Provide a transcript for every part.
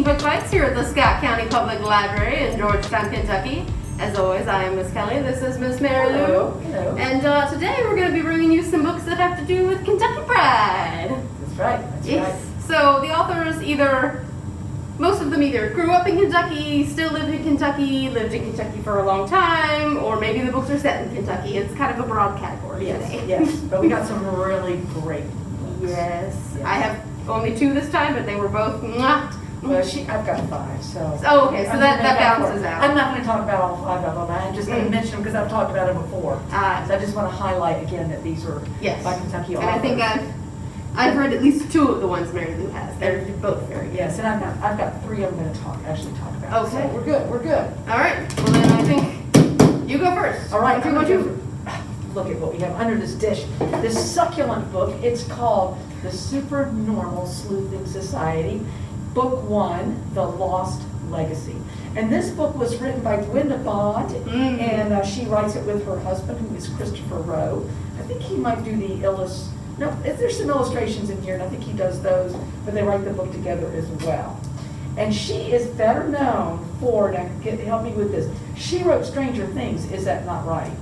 book fights here at the Scott County Public Library in Georgetown, Kentucky. As always, I am Miss Kelly. This is Miss Mary Lou. Hello. Hello. And today we're going to be bringing you some books that have to do with Kentucky Pride. That's right. That's right. So the authors most of them either grew up in Kentucky, still live in Kentucky, lived in Kentucky for a long time, or maybe the books are set in Kentucky. It's kind of a broad category today. Yes. But we got some really great books. Yes. I have only 2 this time, but they were both mwah. Well, I've got 5, so. Oh, okay, so that balances out. I'm not going to talk about all 5 of them. I'm just going to mention them because I've talked about them before. So I just want to highlight again that these are by Kentucky authors. And I think I've read at least 2 of the ones Mary Lou has. They're both very good. Yes, and I've got 3 I'm going to actually talk about. Okay. So we're good. We're good. All right. Well, then I think you go first. All right. Look at what we have under this dish. This succulent book. It's called The Supernormal Sleuthing Society. Book 1, The Lost Legacy. And this book was written by Gwenda Bond, and she writes it with her husband, who is Christopher Rowe. I think he might do the there's some illustrations in here, and I think he does those, but they write the book together as well. And she is better known for, now help me with this, she wrote Stranger Things, is that not right?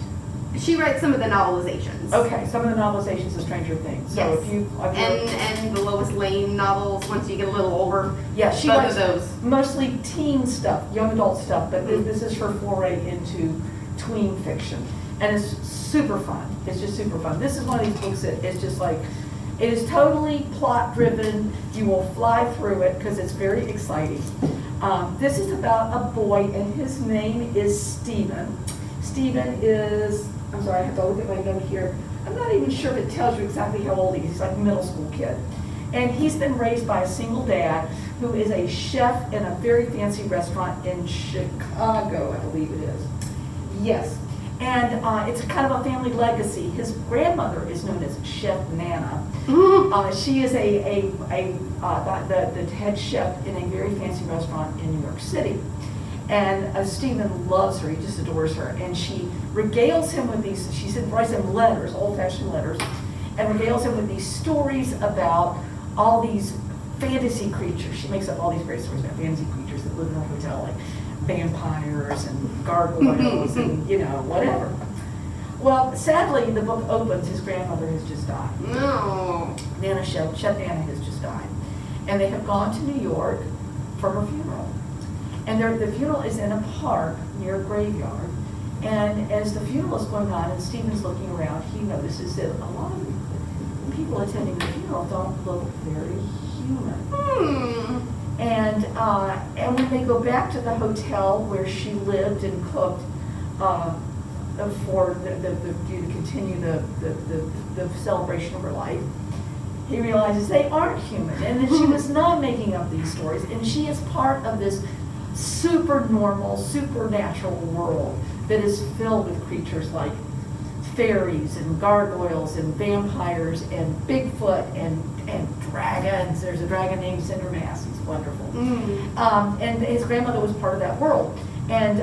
She writes some of the novelizations. Okay, some of the novelizations of Stranger Things. So yes. if you and the Lois Lane novels once you get a little older. Yeah, she both writes of those. Mostly teen stuff, young adult stuff, but this is her foray into tween fiction. And it's super fun. It's just super fun. This is one of these books that is just like, it is totally plot driven. You will fly through it because it's very exciting. This is about a boy, and his name is Stephen. Stephen is, I'm sorry, I have to look at my note here. I'm not even sure if it tells you exactly how old he is. He's like a middle school kid. And he's been raised by a single dad who is a chef in a very fancy restaurant in Chicago, I believe it is. Yes. And it's kind of a family legacy. His grandmother is known as Chef Nana. She is the head chef in a very fancy restaurant in New York City. And Stephen loves her, he just adores her. And she regales him with these, writes him letters, old-fashioned letters, and regales him with these stories about all these fantasy creatures. She makes up all these great stories about fantasy creatures that live in a hotel, like vampires and gargoyles and, whatever. Well, sadly, the book opens, his grandmother has just died. No. Chef Nana has just died. And they have gone to New York for her funeral. And the funeral is in a park near a graveyard. And as the funeral is going on and Stephen's looking around, he notices that a lot of the people attending the funeral don't look very human. And when they go back to the hotel where she lived and cooked for to continue the celebration of her life, he realizes they aren't human, and that she was not making up these stories, and she is part of this super normal, supernatural world that is filled with creatures like fairies and gargoyles and vampires and Bigfoot and dragons. There's a dragon named Cindermass. He's wonderful. And his grandmother was part of that world. And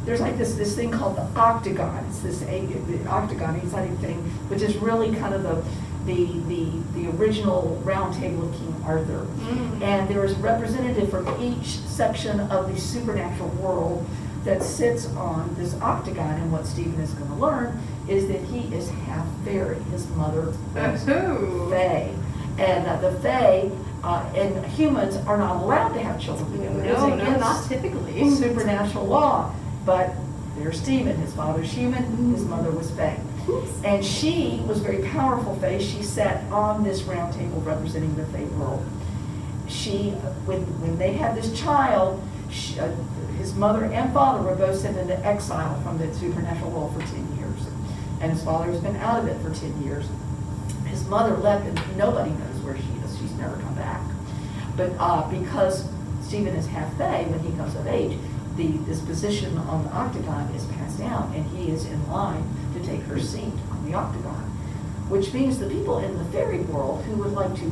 there's like this thing called the octagon. It's the octagon exciting thing, which is really kind of the original round table of King Arthur. And there is a representative from each section of the supernatural world that sits on this octagon. And what Stephen is going to learn is that he is half fairy. His mother was fae. And the fae and humans are not allowed to have children together. No, not typically. Supernatural law. But there's Stephen. His father's human, his mother was fae. And she was very powerful fae. She sat on this round table representing the fae world. When they had this child, his mother and father were both sent into exile from the supernatural world for 10 years. And his father has been out of it for 10 years. His mother left, and nobody knows where she is. She's never come back. But because Stephen is half fae, when he comes of age, this position on the octagon is passed down, and he is in line to take her seat on the octagon. Which means the people in the fairy world who would like to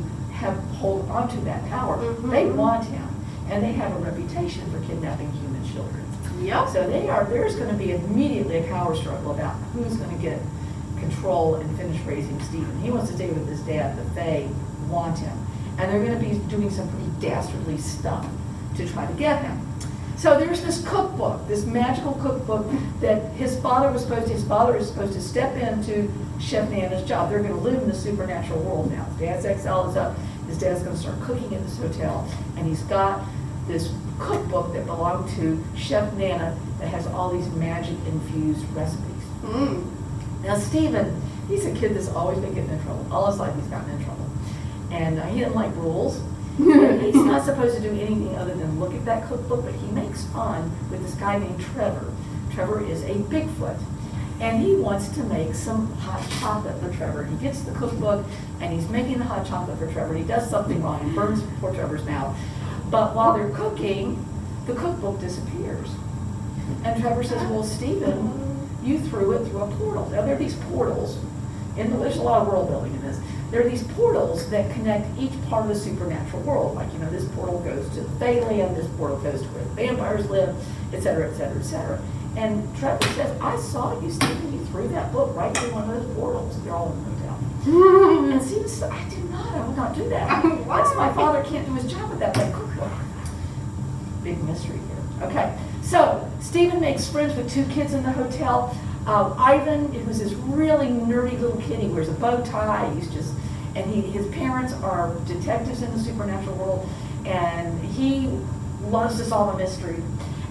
hold on to that power, they want him. And they have a reputation for kidnapping human children. Yep. So there's going to be immediately a power struggle about who's going to get control and finish raising Stephen. He wants to stay with his dad. The Fae want him. And they're going to be doing some pretty dastardly stuff to try to get him. So there's this cookbook, this magical cookbook that his father is supposed to step into Chef Nana's job. They're going to live in the supernatural world now. His dad's exile is up. His dad's going to start cooking in this hotel. And he's got this cookbook that belonged to Chef Nana that has all these magic-infused recipes. Mm. Now, Stephen, he's a kid that's always been getting in trouble. All his life he's gotten in trouble. And he didn't like rules. He's not supposed to do anything other than look at that cookbook, but he makes fun with this guy named Trevor. Trevor is a Bigfoot, and he wants to make some hot chocolate for Trevor. He gets the cookbook, and he's making the hot chocolate for Trevor. He does something wrong and burns poor Trevor's mouth. But while they're cooking, the cookbook disappears. And Trevor says, well, Stephen, you threw it through a portal. Now, there are these portals. There's a lot of world building in this. There are these portals that connect each part of the supernatural world. Like, this portal goes to the Feyland, this portal goes to where the vampires live, et cetera, et cetera, et cetera. And Trevor says, I saw you, Stephen, you threw that book right through one of those portals. They're all in the hotel. And Stephen said, I did not, I would not do that. That's my father can't do his job with that cookbook. Big mystery here. Okay, so Stephen makes friends with 2 kids in the hotel. Ivan, who's this really nerdy little kid, he wears a bow tie, his parents are detectives in the supernatural world, and he loves to solve a mystery.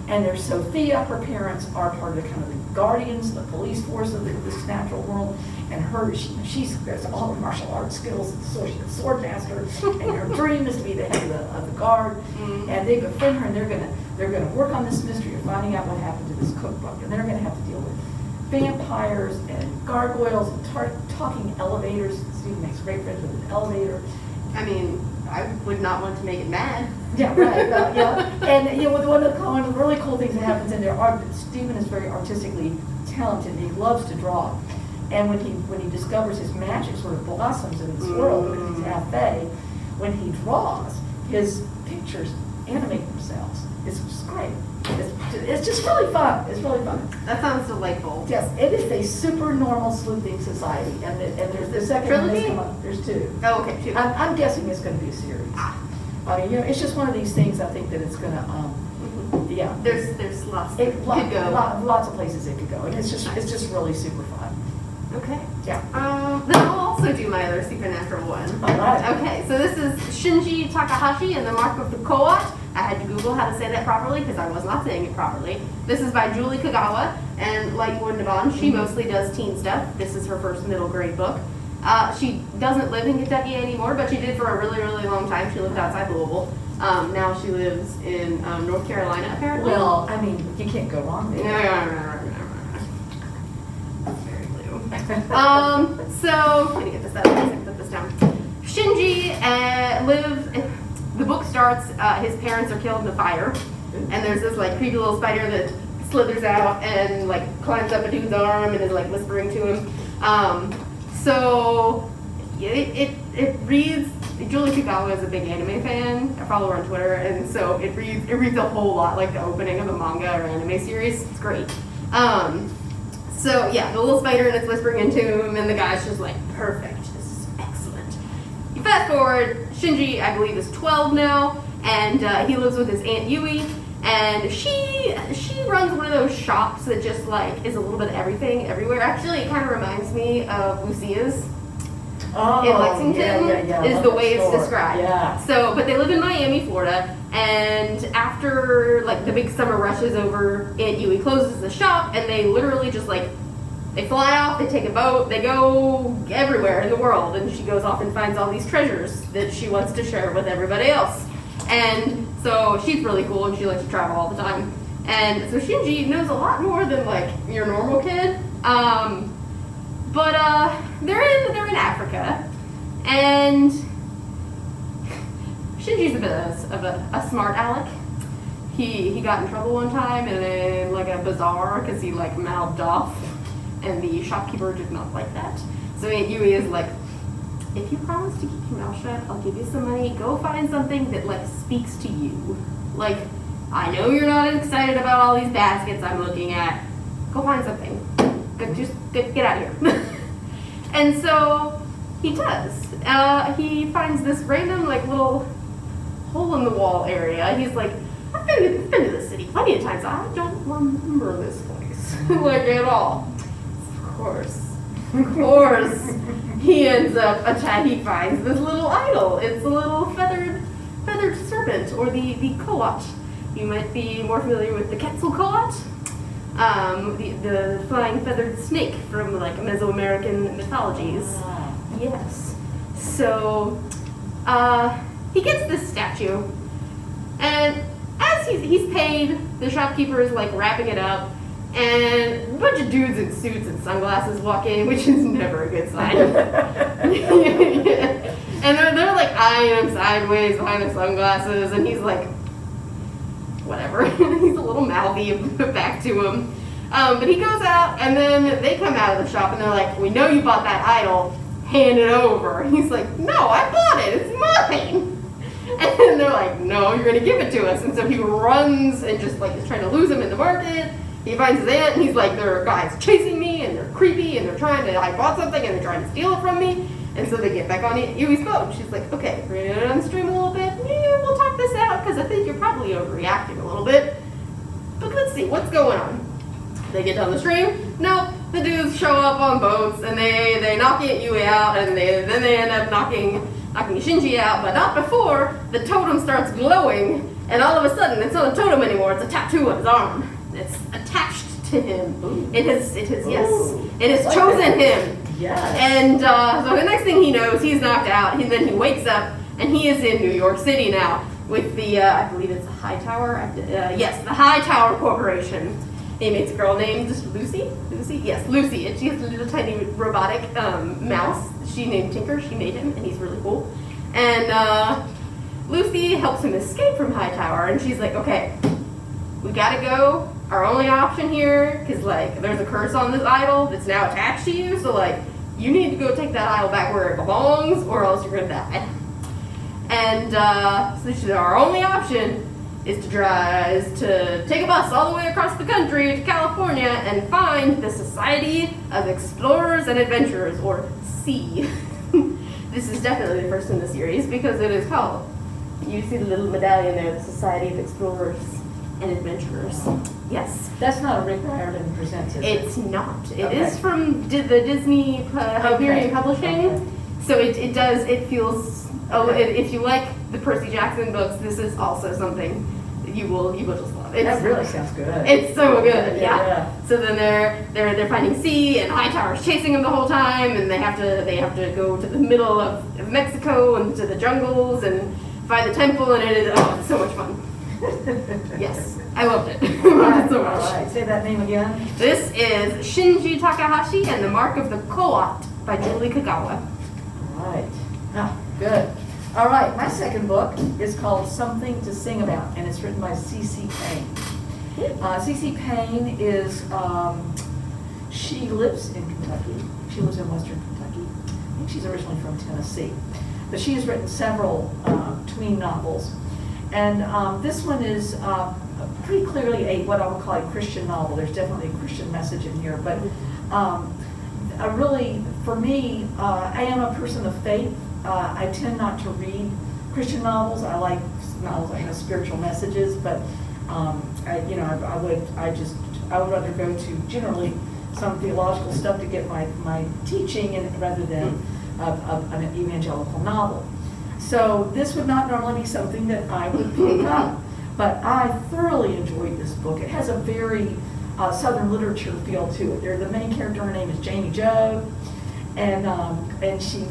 And there's Sophia, her parents are part of the kind of the guardians, the police force of this natural world, and she has all the martial arts skills, so she's a sword master, and her dream is to be the head of the guard, and they befriend her, and they're gonna work on this mystery of finding out what happened to this cookbook, and they're gonna have to deal with vampires and gargoyles and talking elevators. Stephen makes great friends with an elevator. I mean, I would not want to make it mad. Yeah, right. Yeah. And one of the really cool things that happens in there, Stephen is very artistically talented. And he loves to draw. And when he discovers his magic sort of blossoms in this world, because he's half fae, when he draws, his pictures animate themselves. It's just great. It's just really fun. It's really fun. That sounds delightful. Yes, it is a super normal sleuthing society, and there's the second one that's come up. There's 2. Oh, okay, 2. I'm guessing it's going to be a series. I mean, it's just one of these things. I think that it's going to, yeah. There's lots that could go. Lots of places it could go, and it's just really super fun. Okay. Yeah. Then I'll also do my other supernatural one. All right. Okay, so this is Shinji Takahashi and the Mark of the CoWatch. I had to Google how to say that properly because I was not saying it properly. This is by Julie Kagawa, and like Wunderbaum, she mostly does teen stuff. This is her first middle grade book. She doesn't live in Kentucky anymore, but she did for a really, really long time. She lived outside Louisville. Now she lives in North Carolina, apparently. Well, I mean, you can't go wrong there. That's very blue. So, I'm going to get this out. I'm going to put this down. Shinji lives... The book starts, his parents are killed in a fire, and there's this like creepy little spider that slithers out and like climbs up a dude's arm and is like whispering to him. So it reads. Julie Kagawa is a big anime fan. I follow her on Twitter, and so it reads a whole lot like the opening of a manga or anime series. It's great. So yeah, the little spider and it's whispering into him, and the guy's just like, perfect. This is excellent. You fast forward. Shinji, I believe, is 12 now, and he lives with his Aunt Yui, and she runs one of those shops that just like is a little bit of everything everywhere. Actually, it kind of reminds me of Lucia's in Lexington, is the way it's described. Yeah. So, but they live in Miami, Florida, and after like the big summer rush is over, Aunt Yui closes the shop, and they literally just like they fly off, they take a boat, they go everywhere in the world, and she goes off and finds all these treasures that she wants to share with everybody else. And so she's really cool, and she likes to travel all the time. And so Shinji knows a lot more than like your normal kid. But they're in Africa, and Shinji's a bit of a smart aleck. He got in trouble one time in like a bazaar because he like mouthed off. And the shopkeeper did not like that. So Aunt Yui is like, if you promise to keep your mouth shut, I'll give you some money. Go find something that like speaks to you. Like, I know you're not excited about all these baskets I'm looking at. Go find something. Just get out of here. And so he does. He finds this random like little hole in the wall area. He's like, I've been to the city plenty of times. I don't remember this place like at all. Of course, he ends up he finds this little idol. It's a little feathered serpent, or the CoWatch. You might be more familiar with the CoWatch, the flying feathered snake from like Mesoamerican mythologies. Yes. So he gets this statue, and as he's paid, the shopkeeper is like wrapping it up. And a bunch of dudes in suits and sunglasses walk in, which is never a good sign. And they're like eyeing him sideways behind their sunglasses, and he's like, whatever. He's a little mouthy back to him. But he goes out, and then they come out of the shop, and they're like, we know you bought that idol, hand it over. And he's like, no, I bought it, it's mine. And they're like, no, you're gonna give it to us. And so he runs and just like is trying to lose him in the market. He finds his aunt, and he's like, there are guys chasing me, and they're creepy, and they're trying to, I bought something, and they're trying to steal it from me. And so they get back on Yui's boat. She's like, okay, we're gonna get on the stream a little bit. Yeah, we'll talk this out, because I think you're probably overreacting a little bit. But let's see, what's going on? They get down the stream. No, the dudes show up on boats, and they knock Yui out, and then they end up knocking Shinji out, but not before the totem starts glowing, and all of a sudden, it's not a totem anymore, it's a tattoo on his arm. It's attached to him. Ooh. It has chosen him. Yes. And so the next thing he knows, he's knocked out. Then he wakes up, and he is in New York City now with the, I believe it's the Hightower. Yes, the Hightower Corporation. He meets a girl named Lucy. Lucy, yes, Lucy. And she has a little tiny robotic mouse. She named Tinker. She made him, and he's really cool. And Lucy helps him escape from Hightower, and she's like, okay, we gotta go. Our only option here, because like there's a curse on this idol that's now attached to you, so like you need to go take that idol back where it belongs, or else you're gonna die. And so she said, our only option is to take a bus all the way across the country to California and find the Society of Explorers and Adventurers, or SEA. This is definitely the first in the series because it is called. You see the little medallion there, the Society of Explorers and Adventurers. Yes. That's not a Rick Riordan Presents, is it? It's not. It Okay. is from the Disney Hyperion Publishing. Okay. So it feels, if you like the Percy Jackson books, this is also something that you will just love. That really sounds good. It's so good, yeah. Yeah. So then they're finding C, and Hightower's chasing them the whole time, and they have to go to the middle of Mexico and to the jungles and find the temple, and it's so much fun. Yes, I loved it. I loved it so much. All right, say that name again. This is Shinji Takahashi and the Mark of the Coat by Julie Kagawa. All right. Ah, good. All right, my second book is called Something to Sing About, and it's written by C.C. Payne. C.C. Payne is, she lives in Kentucky. She lives in Western Kentucky. I think she's originally from Tennessee. But she has written several tween novels. And this one is pretty clearly what I would call a Christian novel. There's definitely a Christian message in here. But really, for me, I am a person of faith. I tend not to read Christian novels. I like novels that have spiritual messages, but I would rather go to generally some theological stuff to get my teaching, and rather than an evangelical novel. So this would not normally be something that I would pick up, but I thoroughly enjoyed this book. It has a very Southern literature feel to it. The main character, her name is Jamie Jo, and she's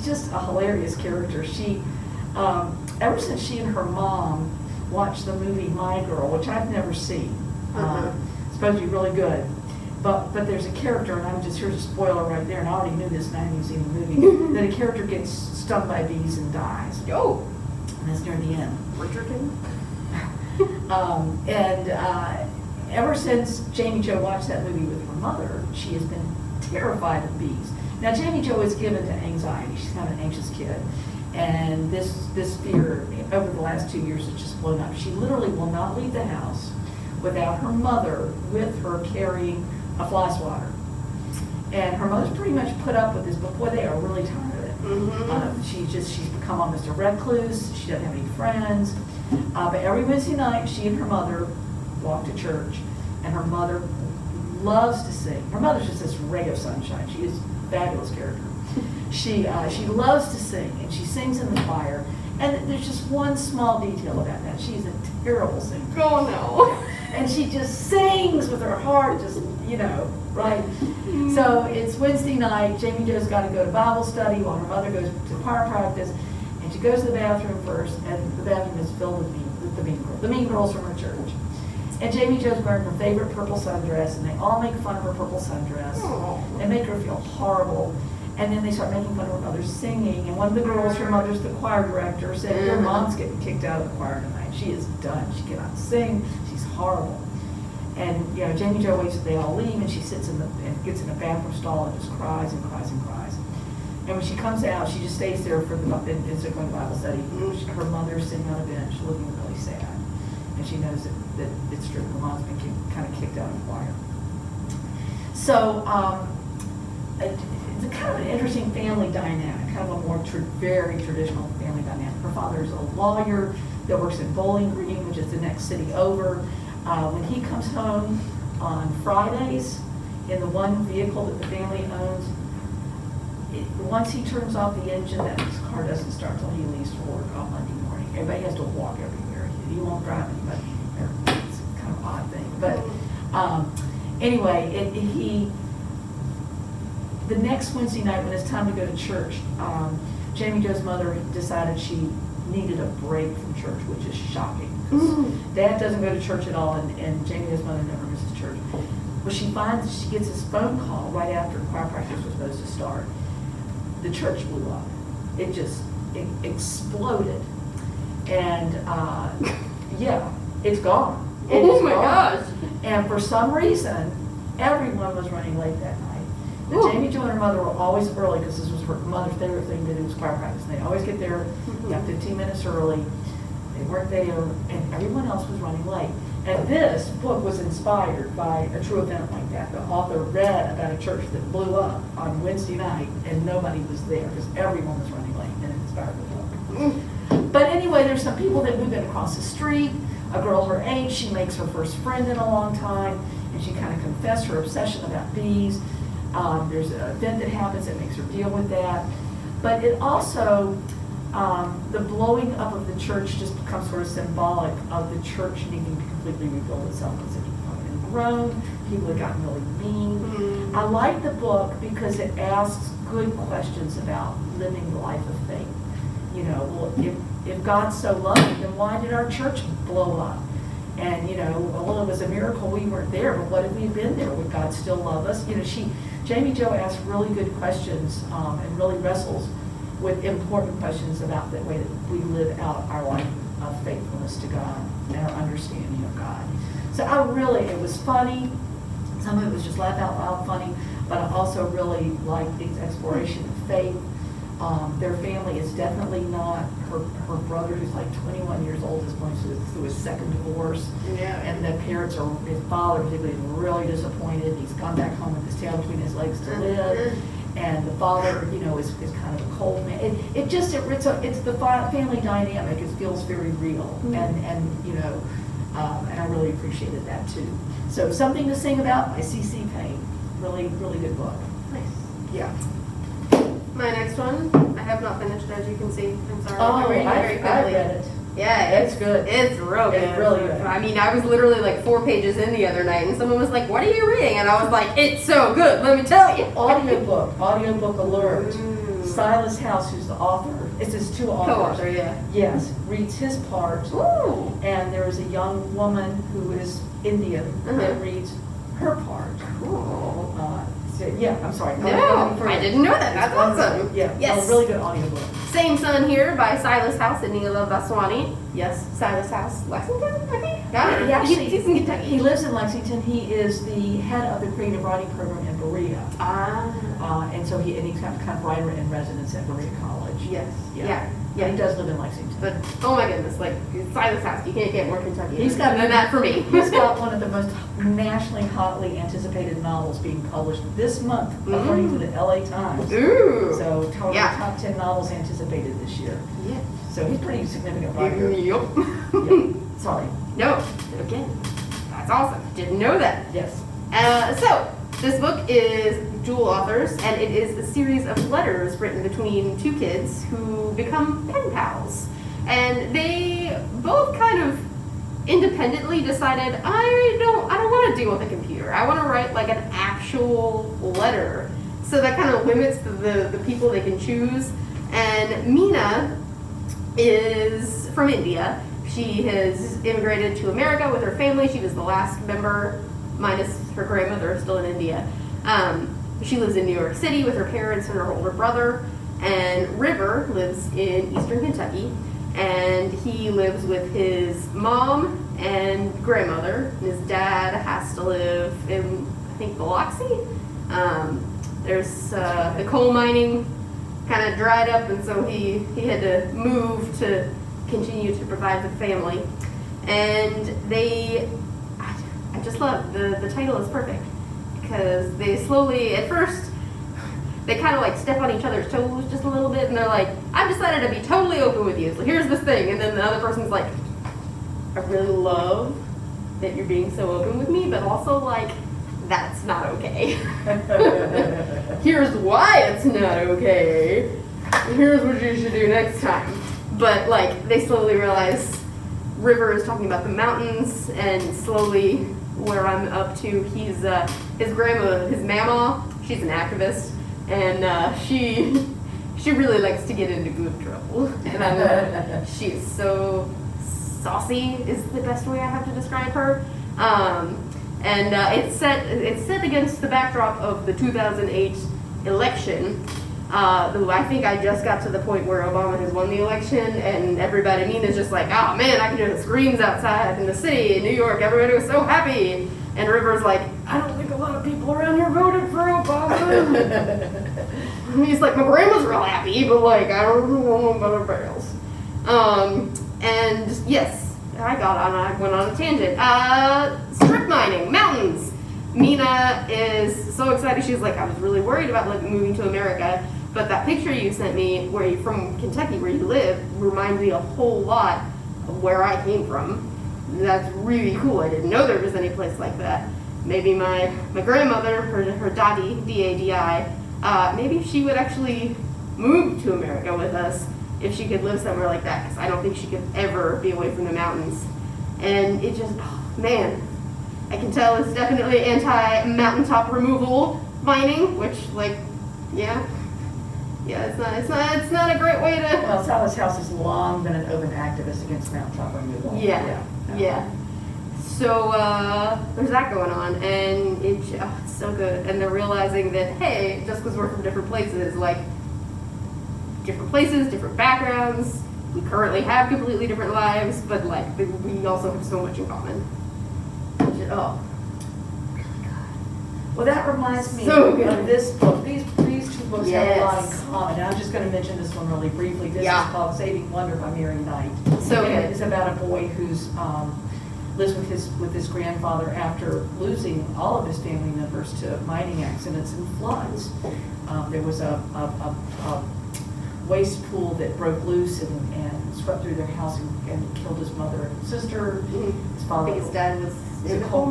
just a hilarious character. She ever since she and her mom watched the movie My Girl, which I've never seen, it's supposed to be really good. But there's a character, and I'm just here's a spoiler right there, and I already knew this, and I haven't even seen the movie, that a character gets stung by bees and dies. Oh, And that's near the end. Richardson? Ever since Jamie Jo watched that movie with her mother, she has been terrified of bees. Now, Jamie Jo is given to anxiety. She's kind of an anxious kid. And this fear, over the last 2 years, has just blown up. She literally will not leave the house without her mother with her carrying a fly swatter. And her mother's pretty much put up with this, but boy, they are really tired of it. She's become almost a recluse. She doesn't have any friends. But every Wednesday night, she and her mother walk to church, and her mother loves to sing. Her mother's just this ray of sunshine. She is a fabulous character. She loves to sing, and she sings in the choir. And there's just one small detail about that. She's a terrible singer. Oh no. And she just sings with her heart, just, right? So it's Wednesday night. Jamie Jo's got to go to Bible study while her mother goes to choir practice. And she goes to the bathroom first, and the bathroom is filled with the mean girls from her church. And Jamie Jo's wearing her favorite purple sundress, and they all make fun of her purple sundress. Aww. They make her feel horrible. And then they start making fun of her mother singing. And one of the girls, her mother's the choir director, said, your mom's getting kicked out of the choir tonight. She is done. She cannot sing. She's horrible. And, Jamie Jo waits till they all leave, and she sits and gets in a bathroom stall and just cries and cries and cries. And when she comes out, she just stays there for instead of going to Bible study. Her mother's sitting on a bench looking really sad. And she knows that it's true. Her mom's been kind of kicked out of the choir. So, it's kind of an interesting family dynamic, kind of a more very traditional family dynamic. Her father's a lawyer that works in Bowling Green, which is the next city over. When he comes home on Fridays in the one vehicle that the family owns, once he turns off the engine, that his car doesn't start until he leaves for work on Monday morning. Everybody has to walk everywhere. He won't drive anybody anywhere. It's kind of an odd thing. But anyway, the next Wednesday night when it's time to go to church, Jamie Jo's mother decided she needed a break from church, which is shocking. Dad doesn't go to church at all, and Jamie Jo's mother never misses church. Well, she gets this phone call right after choir practice was supposed to start. The church blew up. It exploded. And it's gone. Oh my gosh. And for some reason, everyone was running late that night. Jamie Jo and her mother were always early because this was her mother's favorite thing to do was choir practice. And they always get there 15 minutes early. They weren't there, and everyone else was running late. And this book was inspired by a true event like that. The author read about a church that blew up on Wednesday night, and nobody was there because everyone was running late, and it inspired the book. But anyway, there's some people that move in across the street. A girl her age, she makes her first friend in a long time, and she kind of confessed her obsession about bees. There's an event that happens that makes her deal with that. But it also, the blowing up of the church just becomes sort of symbolic of the church needing to completely rebuild itself because it had grown, people had gotten really mean. I like the book because it asks good questions about living the life of faith. If God's so loving, then why did our church blow up? And, it was a miracle we weren't there, but what if we had been there? Would God still love us? Jamie Jo asks really good questions and really wrestles with important questions about the way that we live out our life of faithfulness to God and our understanding of God. So it was funny. Some of it was just laugh out loud funny, but I also really liked its exploration of faith. Their family is definitely not, her brother, who's like 21 years old, is going through his second divorce. Yeah. And the parents his father particularly is really disappointed. He's gone back home with his tail between his legs to live. And the father, is kind of a cold man. It's the family dynamic. It feels very real. And I really appreciated that too. So Something to Sing About by C.C. Payne. Really, really good book. Nice. Yeah. My next one, I have not finished, as you can see. I'm sorry. Oh, I'm reading it very quickly. I read it. Yeah, it's good. It's real good. It's really good. I mean, I was literally like 4 pages in the other night, and someone was like, "What are you reading?" And I was like, "It's so good. Let me tell you." Audiobook alert. Silas House, who's the author, it's his two authors. Co-author, yeah. Yes, reads his part. Ooh. And there is a young woman who is Indian that reads her part. Cool. I'm sorry. No, I didn't know that. That's awesome. Yeah, yes. A really good audiobook. Same Sun Here by Silas House and Neela Vaswani. Yes, Silas House, Lexington, I think. Got it. He's in Kentucky. He lives in Lexington. He is the head of the creative writing program in Berea. And so he's kind of writer in residence at Berea College. Yes. Yeah. Yeah, he does live in Lexington. But oh my goodness, like Silas House, you can't get more Kentucky. He's got than that for me. He's got one of the most nationally hotly anticipated novels being published this month, according to the LA Times. Ooh. So total Yeah. top 10 novels anticipated this year. Yeah. So he's pretty significant writer. Yep. Yeah. Sorry. No. Again, that's awesome. Didn't know that. Yes. So this book is dual authors, and it is a series of letters written between two kids who become pen pals. And they both kind of independently decided, I don't want to deal with a computer. I want to write like an actual letter. So that kind of limits the people they can choose. And Meena is from India. She has immigrated to America with her family. She was the last member, minus her grandmother, still in India. She lives in New York City with her parents and her older brother. And River lives in eastern Kentucky. And he lives with his mom and grandmother. And his dad has to live in, I think, Biloxi. There's the coal mining kind of dried up, and so he had to move to continue to provide for the family. And I just love, the title is perfect, because they slowly, at first, they kind of like step on each other's toes just a little bit, and they're like, I've decided to be totally open with you, so here's this thing. And then the other person's like, I really love that you're being so open with me, but also like, that's not okay. Here's why it's not okay. Here's what you should do next time. But like, they slowly realize River is talking about the mountains, and slowly where I'm up to, he's his grandma, his mama, she's an activist, and she really likes to get into good trouble. And I love, she is so saucy is the best way I have to describe her. And it's set against the backdrop of the 2008 election. I think I just got to the point where Obama has won the election, and everybody, Nina's just like, oh man, I can hear the screams outside in the city, in New York, everybody was so happy. And River's like, I don't think a lot of people around here voted for Obama. He's like, my grandma's real happy, but like, I don't know about everybody else. And yes, I went on a tangent. Strip mining, mountains. Meena is so excited. She's like, I was really worried about like moving to America, but that picture you sent me, where you from Kentucky, where you live, reminds me a whole lot of where I came from. That's really cool. I didn't know there was any place like that. Maybe my grandmother, her Dadi, D-A-D-I, maybe she would actually move to America with us if she could live somewhere like that, because I don't think she could ever be away from the mountains. And it just, man, I can tell it's definitely anti-mountaintop removal mining, which, like, yeah, it's not a great way to. Well, Silas House has long been an open activist against mountaintop removal. Yeah. So there's that going on, and it's so good. And they're realizing that, hey, just because we're from different places, different backgrounds, we currently have completely different lives, but like we also have so much in common. Oh, well, that reminds me So of good. this book. These two books have a lot in Yes. common. And I'm just going to mention this one really briefly. This Yeah. is called Saving Wonder by Mary Knight. So and good. it's about a boy who's lives with his grandfather after losing all of his family members to mining accidents and floods. There was a waste pool that broke loose and swept through their house and killed his mother and sister. His I father think his dad was was a coal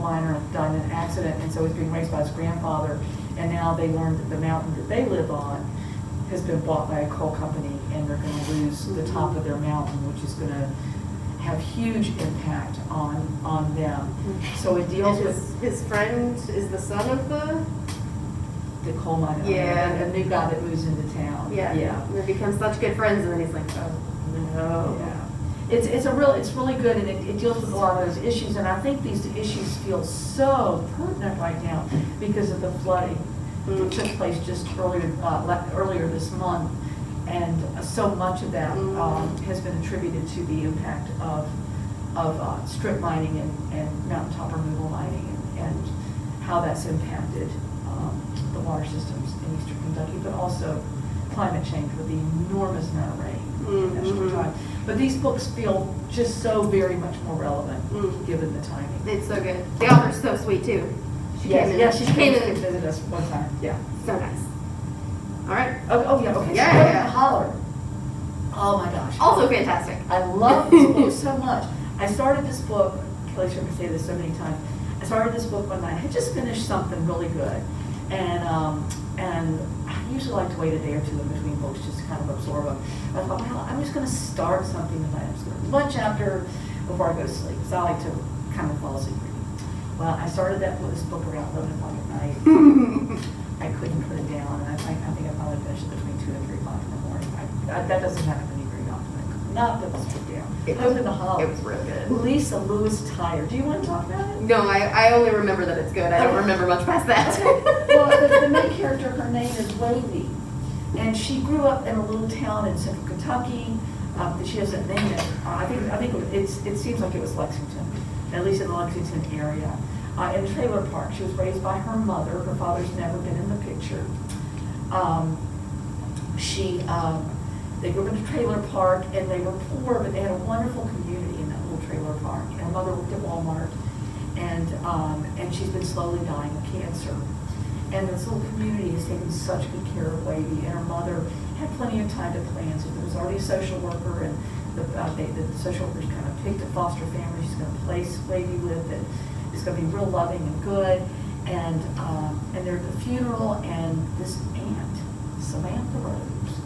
miner, died in an accident, and so he's being raised by his grandfather. And now they learned that the mountain that they live on has been bought by a coal company, and they're going to lose the top of their mountain, which is going to have huge impact on them. So it deals with his friend is the son of the. the coal miner, Yeah. a new guy that moves into town. Yeah. They become such good friends, and then he's like, oh no. Yeah. It's really good, and it deals with a lot of those issues, and I think these issues feel so pertinent right now because of the flooding that took place just earlier this month, and so much of that has been attributed to the impact of strip mining and mountaintop removal mining, and how that's impacted the water systems in eastern Kentucky, but also climate change with the enormous amount of rain in that short Mm-hmm. time. But these books feel just so very much more relevant given the timing. It's so good. The author's so sweet too. She came in. She came to in. visit us one time. Yeah. So nice. All right. Oh yeah. Okay. Yeah, so yeah, yeah. Holler. Oh my gosh. Also fantastic. I love this book so much. I started this book. Kelly's heard me say this so many times. I started this book one night. I had just finished something really good, and I usually like to wait a day or two in between books just to kind of absorb them. I thought, well, I'm just going to start something tonight. I'm just going to read one chapter before I go to sleep, because I like to kind of fall asleep reading. Well, I started this book around 11 o'clock at night. I couldn't put it down, and I think I finally finished it between 2 and 3 o'clock in the morning. That doesn't happen to me very often. I could not put this book down. Hope in the Hollow. It was real good. Lisa Lewis Tyre. Do you want to talk about it? No, I only remember that it's good. I don't remember much past that. Okay. Well, the main character, her name is Wavy, and she grew up in a little town in central Kentucky. She doesn't name it. I think it seems like it was Lexington, at least in the Lexington area. In a trailer park. She was raised by her mother. Her father's never been in the picture. They grew up in a trailer park, and they were poor, but they had a wonderful community in that little trailer park. And her mother worked at Walmart, and she's been slowly dying of cancer. And this little community has taken such good care of Wavy, and her mother had plenty of time to plan. So there was already a social worker, and the social worker's kind of picked a foster family she's going to place Wavy with, and it's going to be real loving and good. And they're at the funeral, and this aunt, Samantha Rose,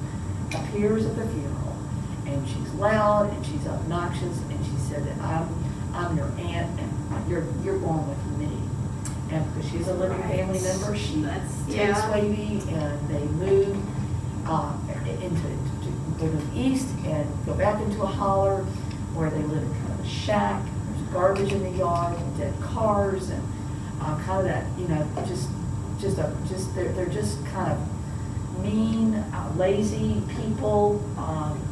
appears at the funeral, and she's loud and she's obnoxious, and she said that I'm your aunt, and you're going with me. And because she's a living family member, she takes Wavy, and they move they move east and go back into a holler where they live in kind of a shack. There's garbage in the yard, and dead cars, and kind of that, they're just kind of mean, lazy people.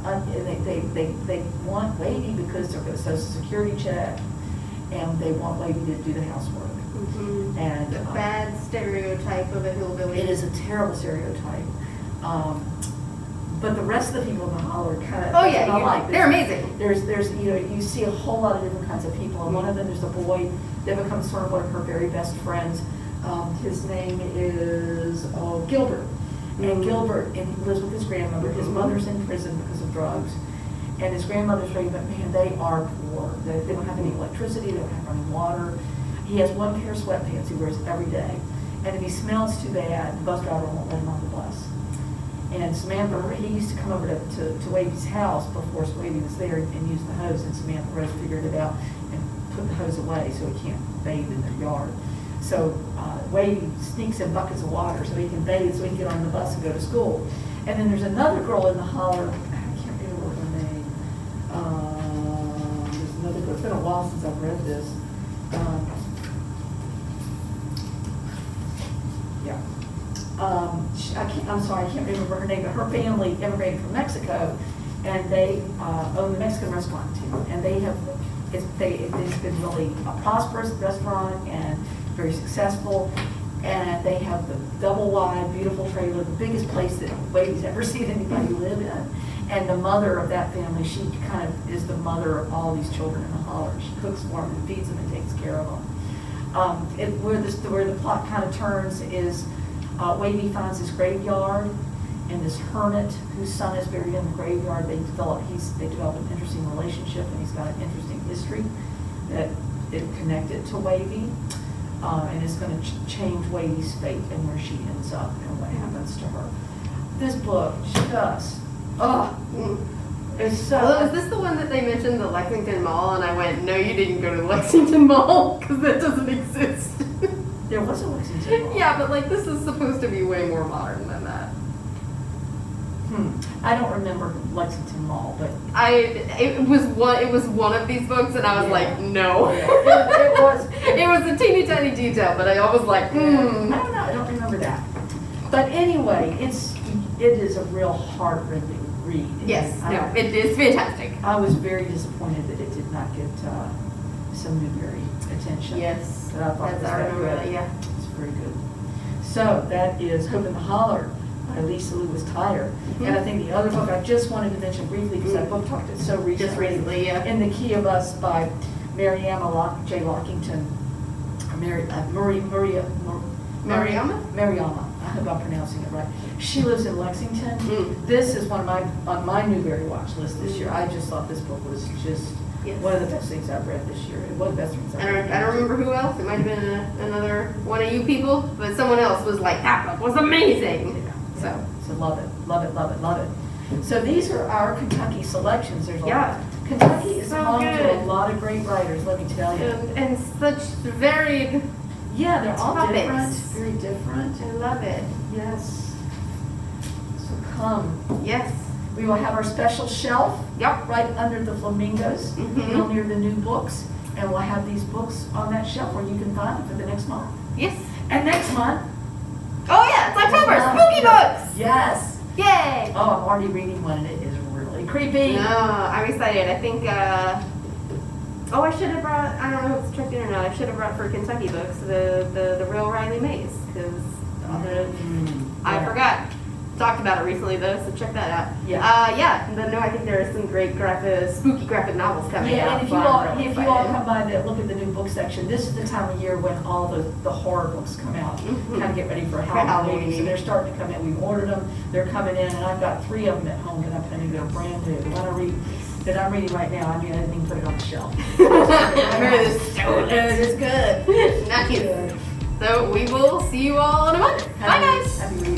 They want Wavy because they're going to Social Security check, and they want Wavy to do the housework. Mm-hmm. And a bad stereotype of a hillbilly. It is a terrible stereotype. But the rest of the people in the holler kind of. Oh yeah, they're amazing. There's you see a whole lot of different kinds of people, and one of them, there's a boy that becomes sort of one of her very best friends. His name is Gilbert. And Gilbert, and he lives with his grandmother. His mother's in prison because of drugs. And his grandmother's right, but man, they are poor. They don't have any electricity, they don't have running water. He has one pair of sweatpants he wears every day. And if he smells too bad, the bus driver won't let him on the bus. And Samantha, he used to come over to Wavy's house before Wavy was there and use the hose, and Samantha Rose figured it out and put the hose away so he can't bathe in their yard. So Wavy sneaks in buckets of water so he can bathe, so he can get on the bus and go to school. And then there's another girl in the holler, I can't remember her name. There's another girl, it's been a while since I've read this. I'm sorry, I can't remember her name, but her family immigrated from Mexico, and they own the Mexican restaurant too. And it's been really a prosperous restaurant and very successful. And they have the double wide, beautiful trailer, the biggest place that Wavy's ever seen anybody live in. And the mother of that family, she kind of is the mother of all these children in the holler. She cooks for them and feeds them and takes care of them. Where the plot kind of turns is Wavy finds this graveyard, and this hermit whose son is buried in the graveyard. They develop an interesting relationship, and he's got an interesting history that is connected to Wavy, and it's going to change Wavy's fate and where she ends up and what happens to her. This book, it's so. Well, is this the one that they mentioned, the Lexington Mall? And I went, no, you didn't go to the Lexington Mall because that doesn't exist. There was a Lexington Mall. Yeah, but like this is supposed to be way more modern than that. I don't remember Lexington Mall, but it was one of these books, and I was like, no. It was. It was a teeny tiny detail, but I was like, I don't know. I don't remember that. But anyway, it is a real heart-rending read. Yes, it is fantastic. I was very disappointed that it did not get some Newbery attention. Yes, but I thought it was I remember good. that. Yeah, it's very good. So that is Hope in the Holler by Lisa Lewis Tyler. And I think the other book I just wanted to mention briefly, because I book talked it so recently. Just recently, yeah. In the Key of Us by Mariama J. Lockington. Mariama? Mariama. I hope I'm pronouncing it right. She lives in Lexington. Mm. This is on my Newbery watch list this year. I just thought this book was just one of the best things I've read this year. One of the best things I've read. I don't remember who else. It might have been another one of you people, but someone else was like, that book was amazing. So love it, love it, love it, love it. So these are our Kentucky selections. There's a lot. Kentucky is so home good. to a lot of great writers, let me tell you. And such varied. Yeah, they're all topics. different, very different. I love it. Yes. So come. Yes. We will have our special shelf Yep. right under the flamingos, real near the new books, and we'll have these books on that shelf where you can find them for the next month. Yes. And next month. Oh yeah, it's October. Spooky books. Yes. Yay. Oh, I'm already reading one and it is really creepy. No, I'm excited. I think. I should have brought. I don't know if it's checked in or not. I should have brought for Kentucky books the real Riley Mays because I forgot. Talked about it recently though, so check that out. Yeah. But no, I think there are some great spooky graphic novels coming out. Yeah, and if you all come by to look at the new book section, this is the time of year when all the horror books come out. Kind of get ready for Halloween. So they're starting to come in. We've ordered them. They're coming in, and I've got 3 of them at home that I'm planning to go brand new. The one that I'm reading right now, I mean, I didn't even put it on the shelf. I heard it's so good. It's good. Nice. Good. So we will see you all in a month. Bye guys. Happy reading.